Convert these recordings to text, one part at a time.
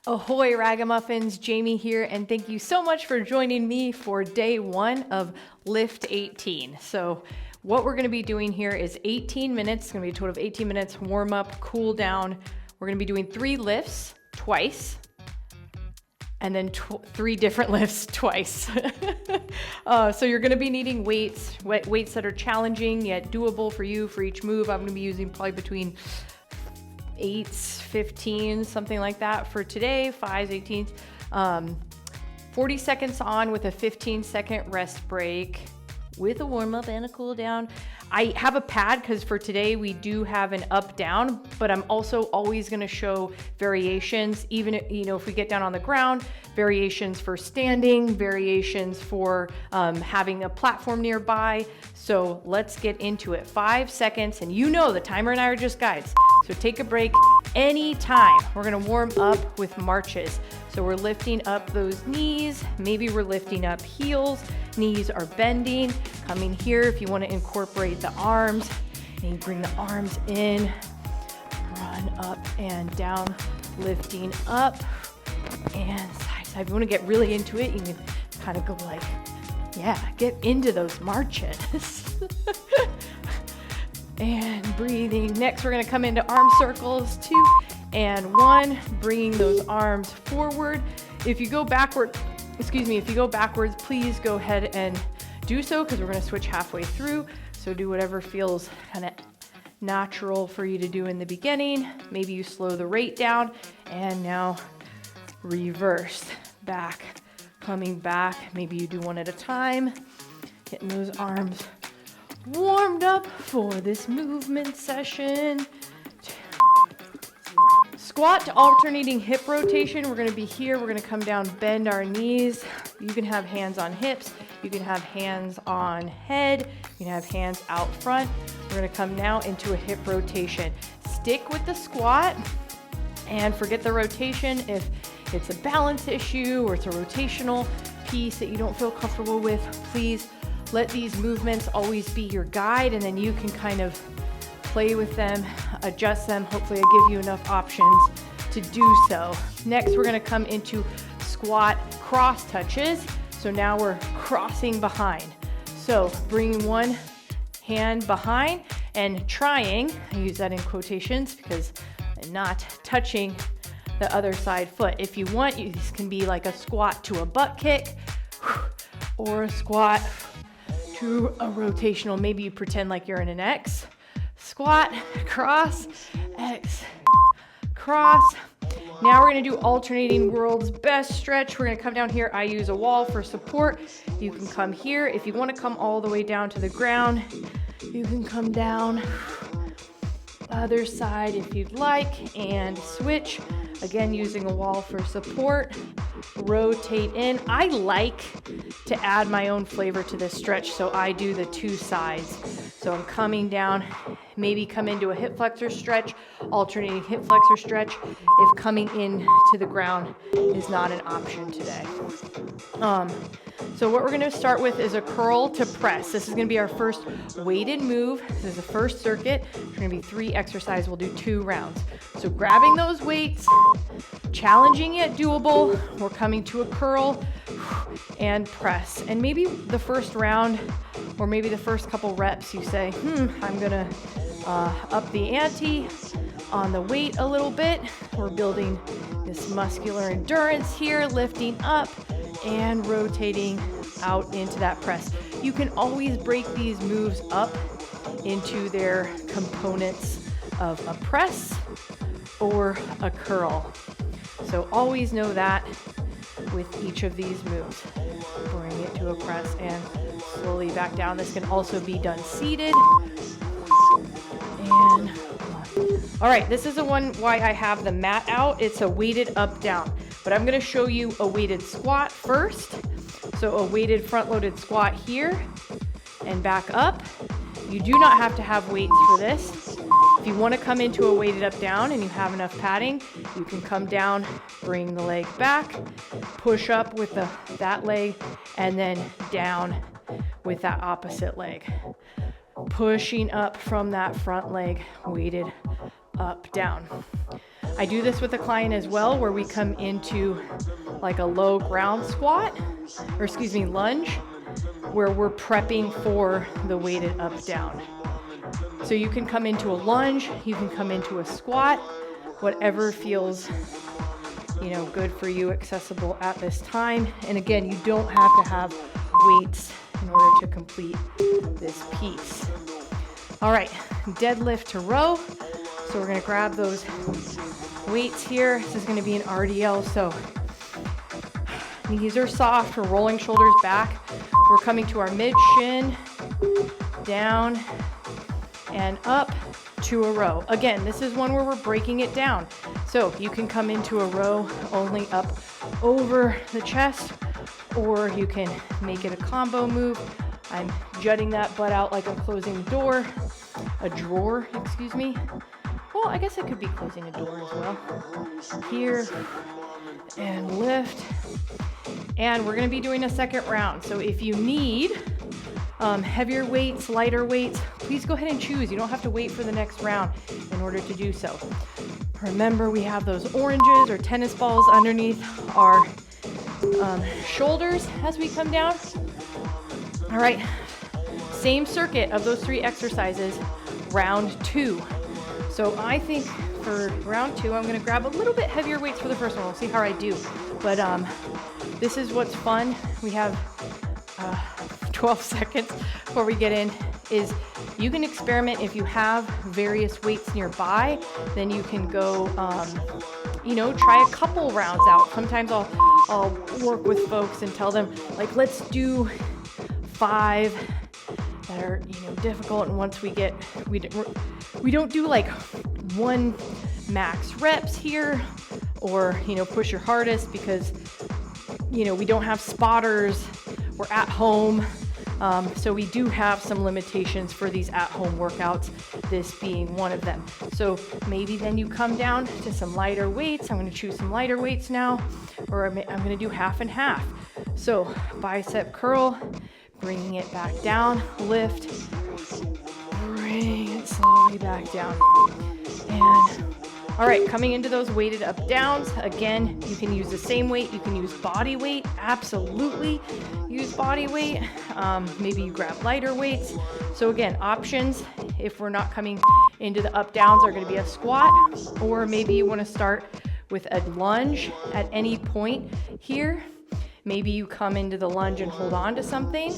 Ahoy Ragamuffins, Jamie here, and thank you so much for joining me for day one of Lift 18. So what we're gonna be doing here is 18 minutes, it's gonna be a total of 18 minutes, warm up, cool down. We're gonna be doing 3 lifts twice, and then 3 different lifts twice. So you're gonna be needing weights that are challenging yet doable for you for each move. I'm gonna be using probably between 8s, 15s, something like that for today, 5s, 18s. 40 seconds on with a 15-second rest break with a warm up and a cool down. I have a pad because for today we do have an up down, but I'm also always going to show variations, even if we get down on the ground, variations for standing, variations for having a platform nearby. So let's get into it. 5 seconds, and the timer and I are just guides. So take a break anytime. We're gonna warm up with marches. So we're lifting up those knees. Maybe we're lifting up heels. Knees are bending. Coming here if you wanna incorporate the arms. And you bring the arms in, run up and down, lifting up and side. If you wanna get really into it, you can kind of go like, get into those marches. And breathing. Next, we're gonna come into arm circles, 2 and 1, bringing those arms forward. If you go backwards, please go ahead and do so because we're gonna switch halfway through. So do whatever feels kind of natural for you to do in the beginning. Maybe you slow the rate down and now reverse back, coming back. Maybe you do one at a time, getting those arms warmed up for this movement session. Squat to alternating hip rotation. We're gonna be here, we're gonna come down, bend our knees. You can have hands on hips, you can have hands on head, you can have hands out front. We're gonna come now into a hip rotation. Stick with the squat and forget the rotation if it's a balance issue or it's a rotational piece that you don't feel comfortable with. Please let these movements always be your guide, and then you can kind of play with them, adjust them. Hopefully I give you enough options to do so. Next, we're gonna come into squat cross touches. So now we're crossing behind. So bringing one hand behind and trying, I use that in quotations because I'm not touching the other side foot. If you want, this can be like a squat to a butt kick or a squat to a rotational. Maybe you pretend like you're in an X. Squat, cross, X, cross. Now we're gonna do alternating world's best stretch. We're gonna come down here. I use a wall for support. You can come here. If you wanna come all the way down to the ground, you can come down. Other side if you'd like, and switch. Again, using a wall for support. Rotate in. I like to add my own flavor to this stretch, so I do the 2 sides. So I'm coming down, maybe come into a hip flexor stretch, alternating hip flexor stretch if coming in to the ground is not an option today. So what we're gonna start with is a curl to press. This is gonna be our first weighted move. This is the first circuit. There's gonna be 3 exercises. We'll do 2 rounds. So grabbing those weights, challenging yet doable. We're coming to a curl and press. And maybe the first round, or maybe the first couple reps, you say, I'm gonna up the ante on the weight a little bit. We're building this muscular endurance here, lifting up and rotating out into that press. You can always break these moves up into their components of a press or a curl. So always know that with each of these moves. Bring it to a press and slowly back down. This can also be done seated. And all right, this is the one why I have the mat out. It's a weighted up down, but I'm gonna show you a weighted squat first. So a weighted front loaded squat here and back up. You do not have to have weights for this. If you wanna come into a weighted up down and you have enough padding, you can come down, bring the leg back, push up with that leg, and then down with that opposite leg. Pushing up from that front leg, weighted up, down. I do this with a client as well, where we come into like a low ground squat, or excuse me, lunge, where we're prepping for the weighted up down. So you can come into a lunge, you can come into a squat, whatever feels, you know, good for you, accessible at this time. And again, you don't have to have weights in order to complete this piece. All right, deadlift to row. So we're gonna grab those weights here. This is gonna be an RDL, so knees are soft, we're rolling shoulders back. We're coming to our mid shin, down and up to a row. Again, this is one where we're breaking it down. So you can come into a row only up over the chest, or you can make it a combo move. I'm jutting that butt out like I'm closing a drawer, excuse me. Well, I guess I could be closing a door as well. Here, and lift. And we're gonna be doing a second round. So if you need heavier weights, lighter weights, please go ahead and choose. You don't have to wait for the next round in order to do so. Remember, we have those oranges or tennis balls underneath our shoulders as we come down. All right, same circuit of those 3 exercises, round 2. So I think for round 2, I'm gonna grab a little bit heavier weights for the first one. We'll see how I do. But this is what's fun. We have 12 seconds before we get in, is you can experiment. If you have various weights nearby, then you can go, you know, try a couple rounds out. Sometimes I'll work with folks and tell them, like, let's do 5 that are, you know, difficult. And once we don't do like 1 max reps here, or, you know, push your hardest, because, you know, we don't have spotters. We're at home. So we do have some limitations for these at-home workouts, this being one of them. So maybe then you come down to some lighter weights. I'm going to choose some lighter weights now, or I'm going to do half and half. So bicep curl, bringing it back down, lift, bring it slowly back down. And all right, coming into those weighted up downs. Again, you can use the same weight. You can use body weight. Absolutely use body weight. Maybe you grab lighter weights. So again, options, if we're not coming into the up downs, are going to be a squat, or maybe you want to start with a lunge at any point here. Maybe you come into the lunge and hold on to something,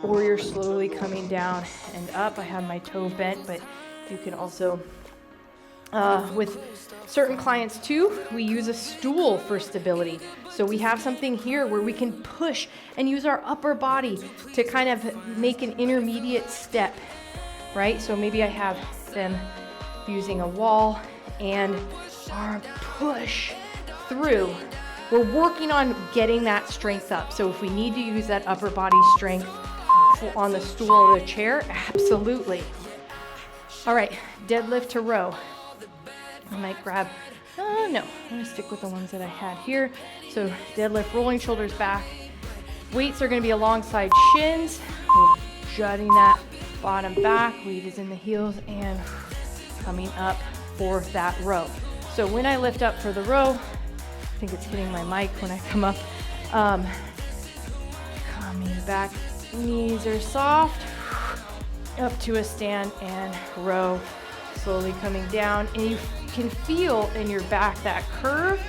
or you're slowly coming down and up. I have my toe bent, but you can also, with certain clients too, we use a stool for stability. So we have something here where we can push and use our upper body to kind of make an intermediate step, right? So maybe I have them using a wall and our push through. We're working on getting that strength up. So if we need to use that upper body strength on the stool or the chair, absolutely. All right, deadlift to row. I might grab, no, I'm gonna stick with the ones that I had here. So deadlift, rolling shoulders back. Weights are gonna be alongside shins. We're jutting that bottom back, weight is in the heels, and coming up for that row. So when I lift up for the row, I think it's hitting my mic when I come up. Coming back, knees are soft, up to a stand and row. Slowly coming down, and you can feel in your back that curve.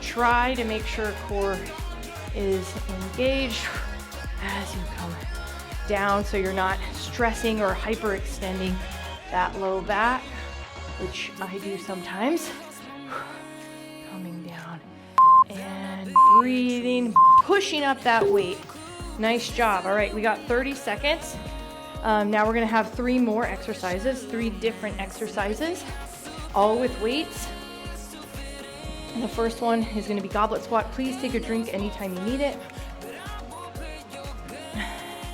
Try to make sure core is engaged as you come down, so you're not stressing or hyperextending that low back, which I do sometimes. Coming down and breathing, pushing up that weight. Nice job. All right, we got 30 seconds. Now we're gonna have 3 more exercises, 3 different exercises, all with weights. And the first one is gonna be goblet squat. Please take a drink anytime you need it.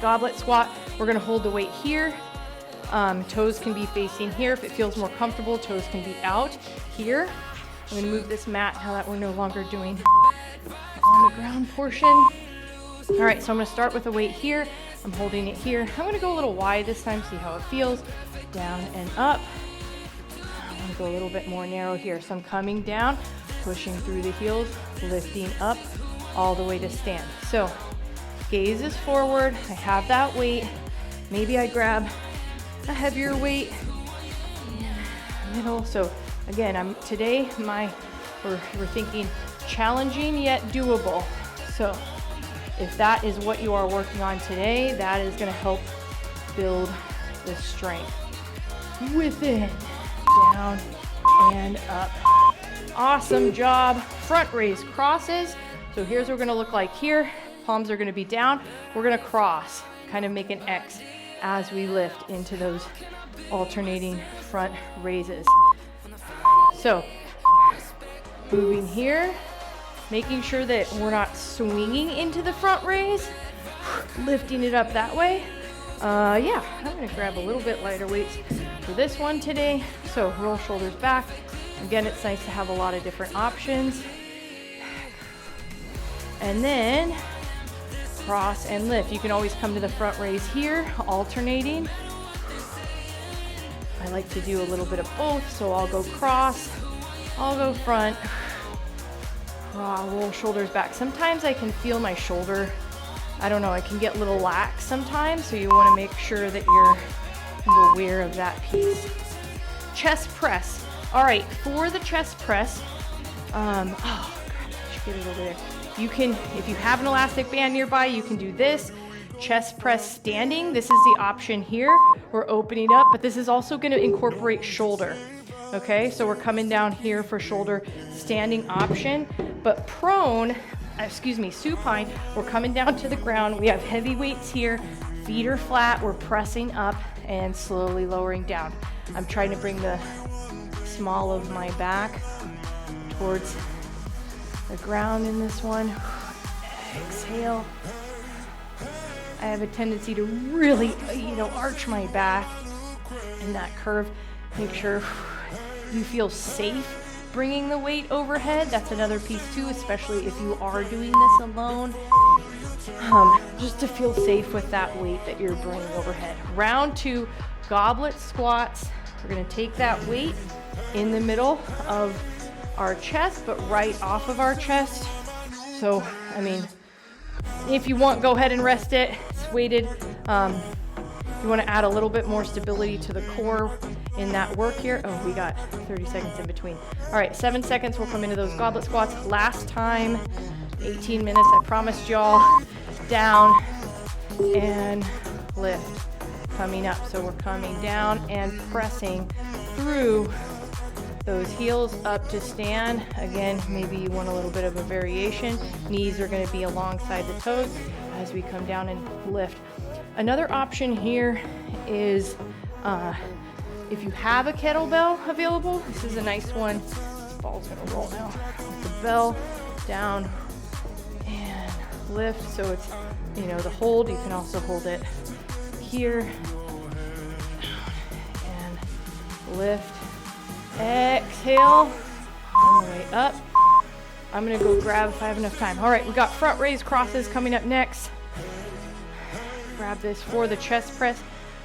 Goblet squat, we're gonna hold the weight here. Toes can be facing here. If it feels more comfortable, toes can be out here. I'm gonna move this mat now that we're no longer doing on the ground portion. All right, so I'm gonna start with a weight here. I'm holding it here. I'm gonna go a little wide this time, see how it feels. Down and up. I'm gonna go a little bit more narrow here. So I'm coming down, pushing through the heels, lifting up all the way to stand. So gaze is forward. I have that weight. Maybe I grab a heavier weight, middle. So again, today we're thinking challenging yet doable. So if that is what you are working on today, that is going to help build the strength. Within, down, and up. Awesome job. Front raise crosses. So here's what we're gonna look like here. Palms are gonna be down. We're gonna cross, kind of make an X as we lift into those alternating front raises. So moving here, making sure that we're not swinging into the front raise, lifting it up that way. Yeah, I'm gonna grab a little bit lighter weights for this one today. So roll shoulders back. Again, it's nice to have a lot of different options. And then cross and lift. You can always come to the front raise here, alternating. I like to do a little bit of both, so I'll go cross, I'll go front, roll shoulders back. Sometimes I can feel my shoulder, I don't know, I can get a little lax sometimes, so you want to make sure that you're aware of that piece. Chest press. All right, for the chest press, oh crap, I should get it over there. You can, if you have an elastic band nearby, you can do this. Chest press standing. This is the option here. We're opening up, but this is also going to incorporate shoulder. Okay, so we're coming down here for shoulder standing option, but prone, supine, we're coming down to the ground. We have heavy weights here. Feet are flat. We're pressing up and slowly lowering down. I'm trying to bring the small of my back towards the ground in this one. Exhale. I have a tendency to really, arch my back in that curve. Make sure you feel safe bringing the weight overhead. That's another piece too, especially if you are doing this alone. Just to feel safe with that weight that you're bringing overhead. Round 2, goblet squats. We're gonna take that weight in the middle of our chest, but right off of our chest. So, if you want, go ahead and rest it. It's weighted. You want to add a little bit more stability to the core in that work here. Oh, we got 30 seconds in between. All right, 7 seconds. We'll come into those goblet squats. Last time, 18 minutes. I promised y'all. Down and lift. Coming up. So we're coming down and pressing through those heels up to stand. Again, maybe you want a little bit of a variation. Knees are going to be alongside the toes as we come down and lift. Another option here is if you have a kettlebell available, this is a nice one. This ball's going to roll now. With the bell down and lift. So it's, the hold. You can also hold it here and lift. Exhale, all the way up. I'm gonna go grab if I have enough time. All right, we got front raise crosses coming up next. Grab this for the chest press,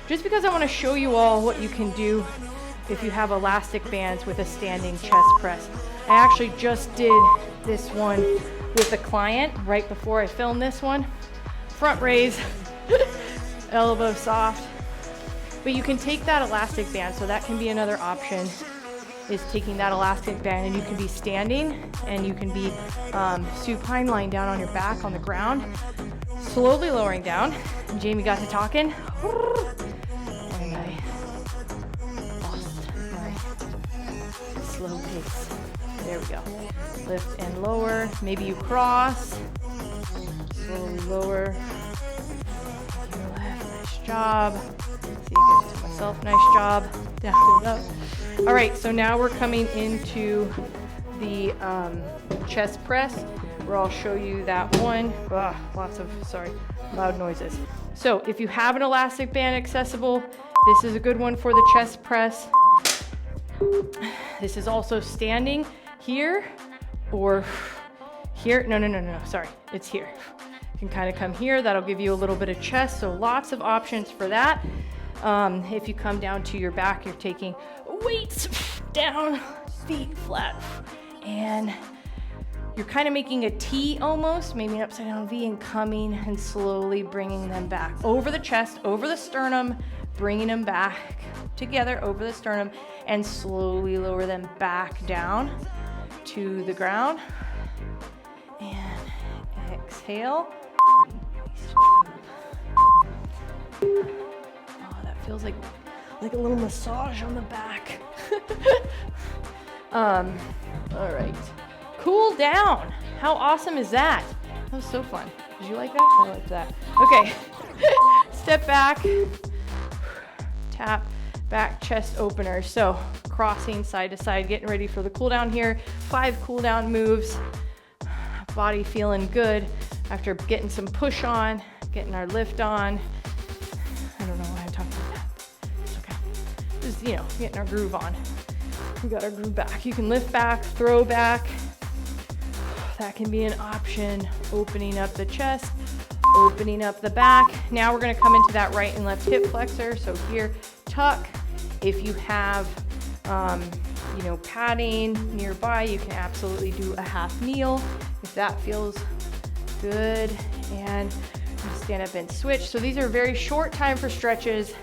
just because I wanna show you all what you can do if you have elastic bands with a standing chest press. I actually just did this one with a client right before I filmed this one. Front raise, elbow soft. But you can take that elastic band, so that can be another option, is taking that elastic band, and you can be standing and you can be supine, lying down on your back on the ground, slowly lowering down. And Jamie got to talking, and I lost my slow pace. There we go. Lift and lower. Maybe you cross, slowly lower. Your left, nice job. See, I get to myself, nice job. Down and up. All right, so now we're coming into the chest press, where I'll show you that one. Lots of, loud noises. So if you have an elastic band accessible, this is a good one for the chest press. This is also standing here or here. No, sorry, it's here. You can kind of come here. That'll give you a little bit of chest, so lots of options for that. If you come down to your back, you're taking weights down, feet flat. And you're kind of making a T almost, maybe an upside down V, and coming and slowly bringing them back over the chest, over the sternum, bringing them back together over the sternum, and slowly lower them back down to the ground. And exhale. Oh, that feels like a little massage on the back. All right. Cool down. How awesome is that? That was so fun. Did you like that? I liked that. Okay. Step back. Tap, back, chest opener. So crossing side to side, getting ready for the cool down here. 5 cool down moves. Body feeling good after getting some push on, getting our lift on. I don't know why I'm talking about that. It's okay. Just, getting our groove on. We got our groove back. You can lift back, throw back. That can be an option. Opening up the chest, opening up the back. Now we're gonna come into that right and left hip flexor. So here, tuck. If you have, padding nearby, you can absolutely do a half kneel if that feels good. And stand up and switch. So these are very short time for stretches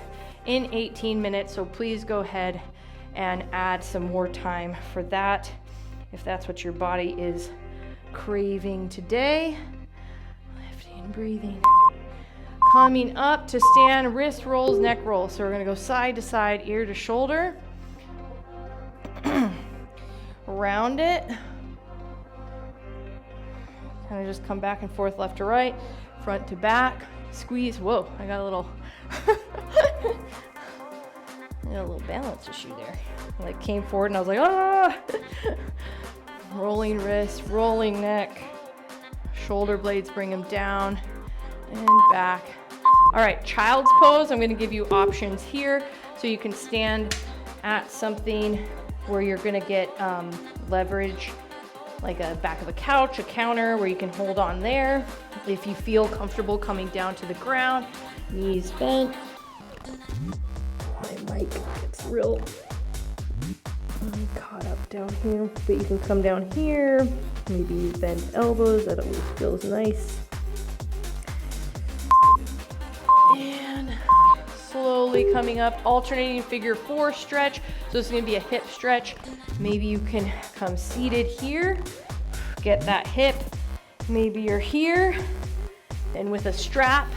in 18 minutes. So please go ahead and add some more time for that if that's what your body is craving today. Lifting, breathing. Coming up to stand, wrist rolls, neck rolls. So we're gonna go side to side, ear to shoulder. Round it. Kind of just come back and forth, left to right, front to back. Squeeze. Whoa, I got a little balance issue there. I came forward and I was like, ah! Rolling wrist, rolling neck. Shoulder blades, bring them down and back. All right, child's pose. I'm gonna give you options here. So you can stand at something where you're gonna get leverage, like a back of a couch, a counter, where you can hold on there. If you feel comfortable coming down to the ground, knees bent. My mic gets real caught up down here, but you can come down here. Maybe you bend elbows, that always feels nice. And slowly coming up, alternating figure 4 stretch. So this is gonna be a hip stretch. Maybe you can come seated here, get that hip. Maybe you're here, and with a strap,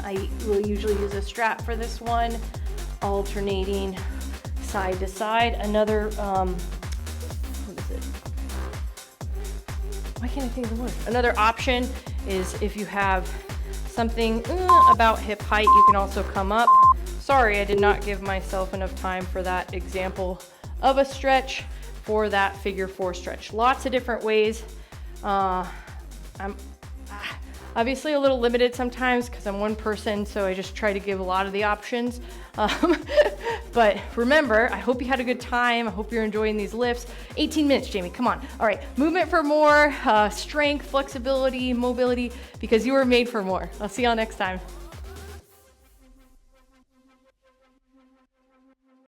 I will usually use a strap for this one, alternating side to side. Another, what is it? Why can't I think of the word? Another option is if you have something about hip height, you can also come up. Sorry, I did not give myself enough time for that example of a stretch for that figure 4 stretch. Lots of different ways. I'm obviously a little limited sometimes because I'm one person, so I just try to give a lot of the options. But remember, I hope you had a good time. I hope you're enjoying these lifts. 18 minutes, Jamie, come on. All right, movement for more, strength, flexibility, mobility, because you were made for more. I'll see y'all next time.